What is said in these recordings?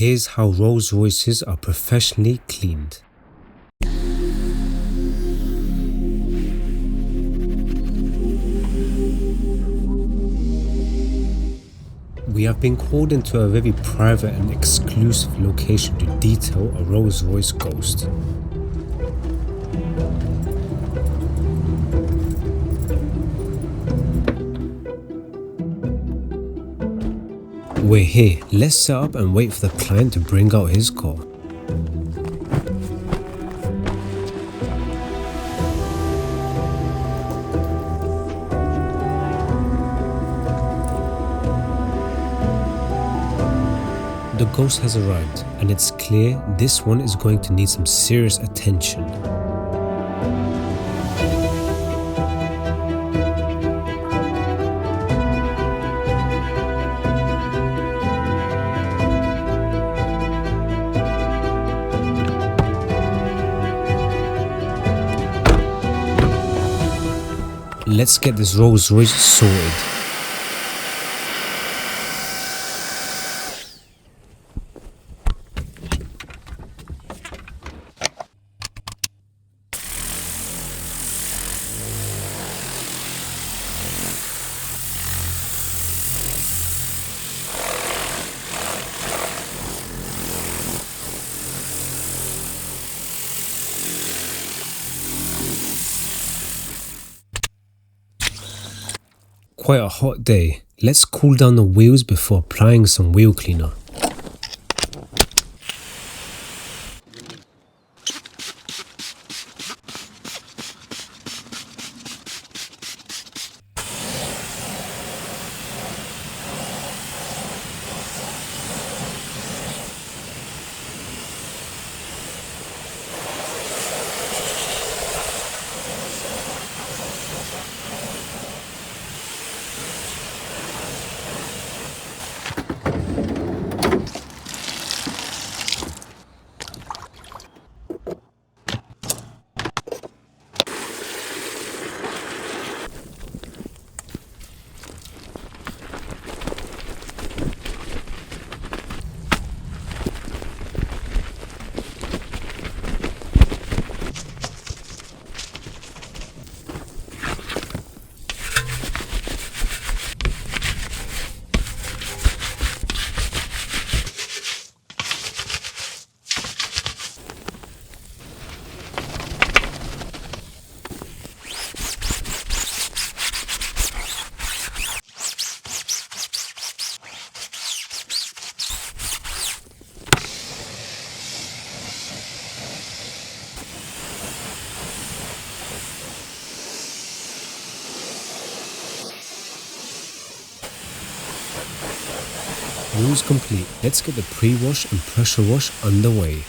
here's how Rolls Royces are professionally cleaned. We have been called into a very private and exclusive location to detail a Rolls Royce Ghost. We're here, let's set up and wait for the client to bring out his car. The Ghost has arrived, and it's clear this one is going to need some serious attention. Let's get this Rolls Royce sorted. Quite a hot day. Let's cool down the wheels before applying some wheel cleaner. Wheels complete. Let's get the pre-wash and pressure wash underway.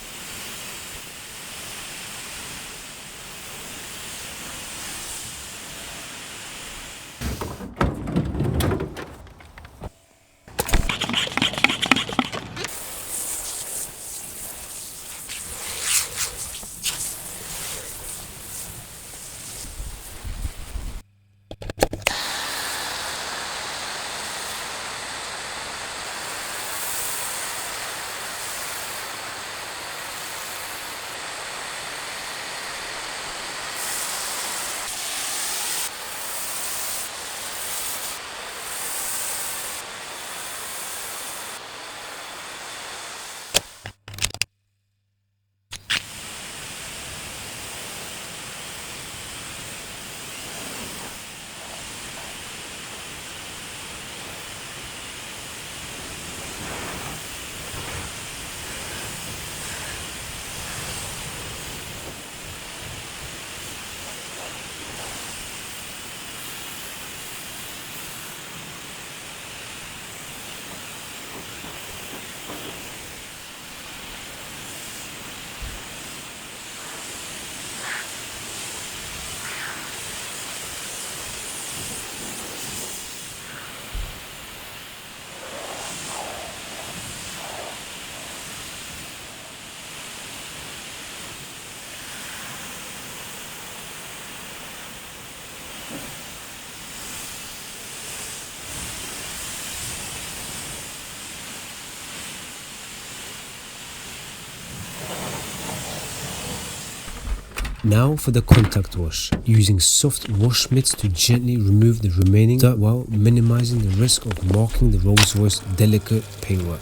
Now for the contact wash, using soft wash mitts to gently remove the remaining dirt while minimizing the risk of marking the Rolls Royce delicate paintwork.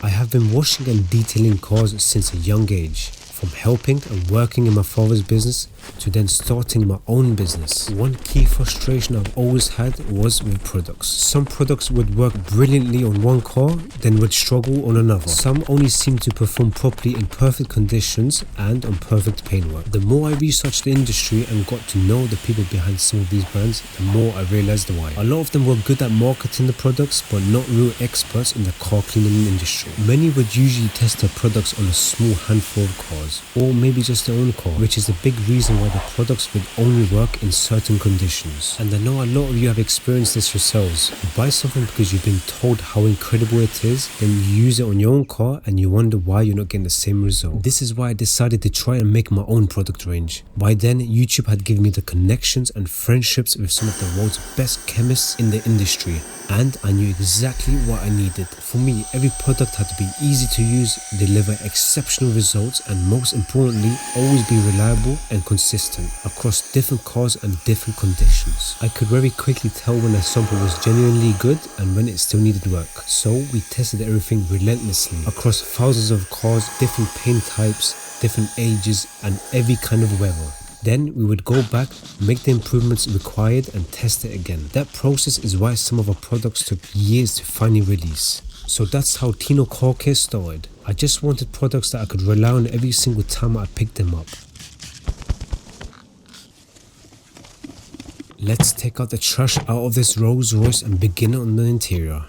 I have been washing and detailing cars since a young age, from helping and working in my father's business to then starting my own business. One key frustration I've always had was with products. Some products would work brilliantly on one car, then would struggle on another. Some only seem to perform properly in perfect conditions and on perfect paintwork. The more I researched the industry and got to know the people behind some of these brands, the more I realized why. A lot of them were good at marketing the products, but not real experts in the car cleaning industry. Many would usually test their products on a small handful of cars, or maybe just their own car, which is a big reason why the products would only work in certain conditions. And I know a lot of you have experienced this yourselves. You buy something because you've been told how incredible it is, then you use it on your own car and you wonder why you're not getting the same result. This is why I decided to try and make my own product range. By then, YouTube had given me the connections and friendships with some of the world's best chemists in the industry, and I knew exactly what I needed. For me, every product had to be easy to use, deliver exceptional results, and most importantly, always be reliable and consistent across different cars and different conditions. I could very quickly tell when a sample was genuinely good and when it still needed work. So we tested everything relentlessly across thousands of cars, different paint types, different ages, and every kind of weather. Then we would go back, make the improvements required and test it again. That process is why some of our products took years to finally release. So that's how Tino Car Care started. I just wanted products that I could rely on every single time I picked them up. Let's take out the trash out of this Rolls Royce and begin on the interior.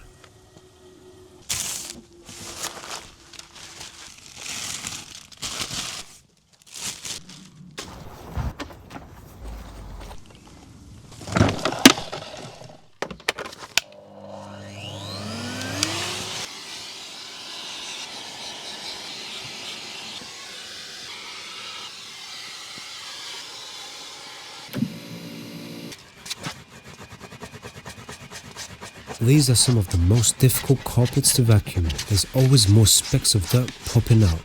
These are some of the most difficult carpets to vacuum. There's always more specks of dirt popping out.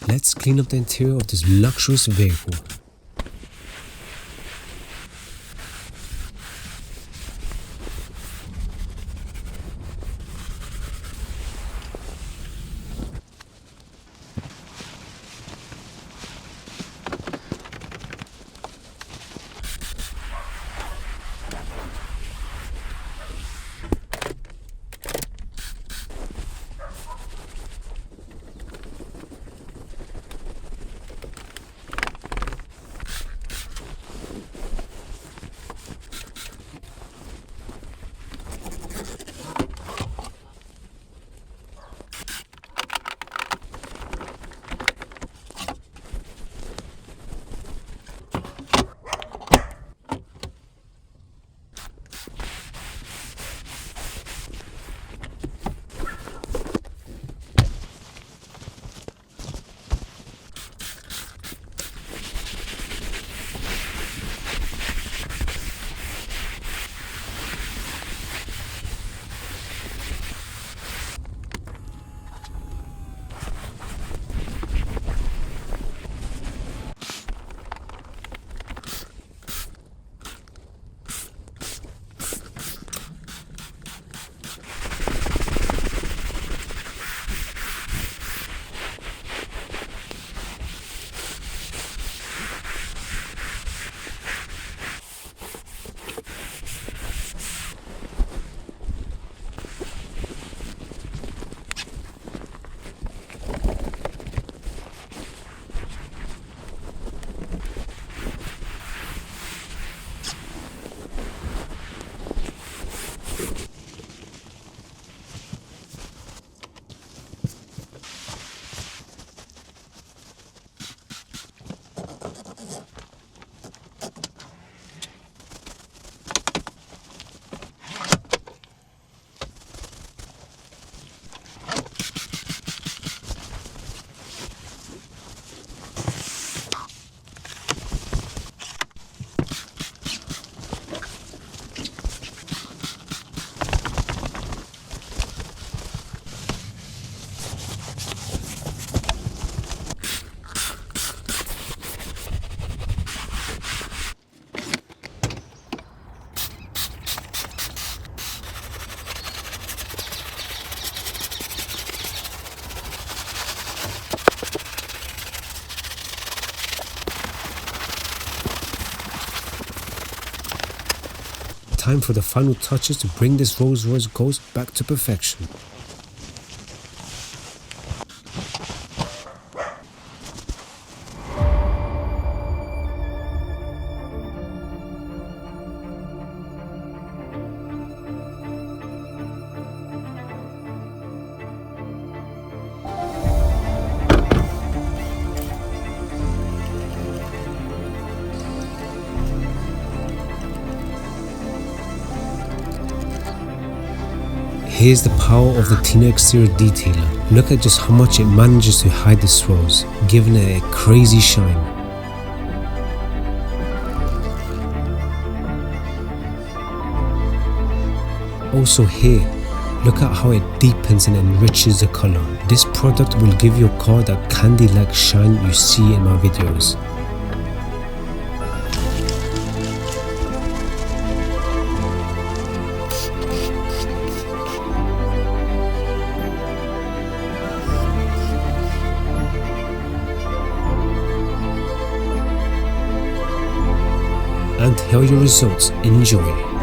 Let's clean up the interior of this luxurious vehicle. Time for the final touches to bring this Rolls Royce Ghost back to perfection. Here's the power of the Tino exterior detailer. Look at just how much it manages to hide the swirls, giving it a crazy shine. Also here, look at how it deepens and enriches the color. This product will give your car that candy-like shine you see in my videos. And here are your results. Enjoy.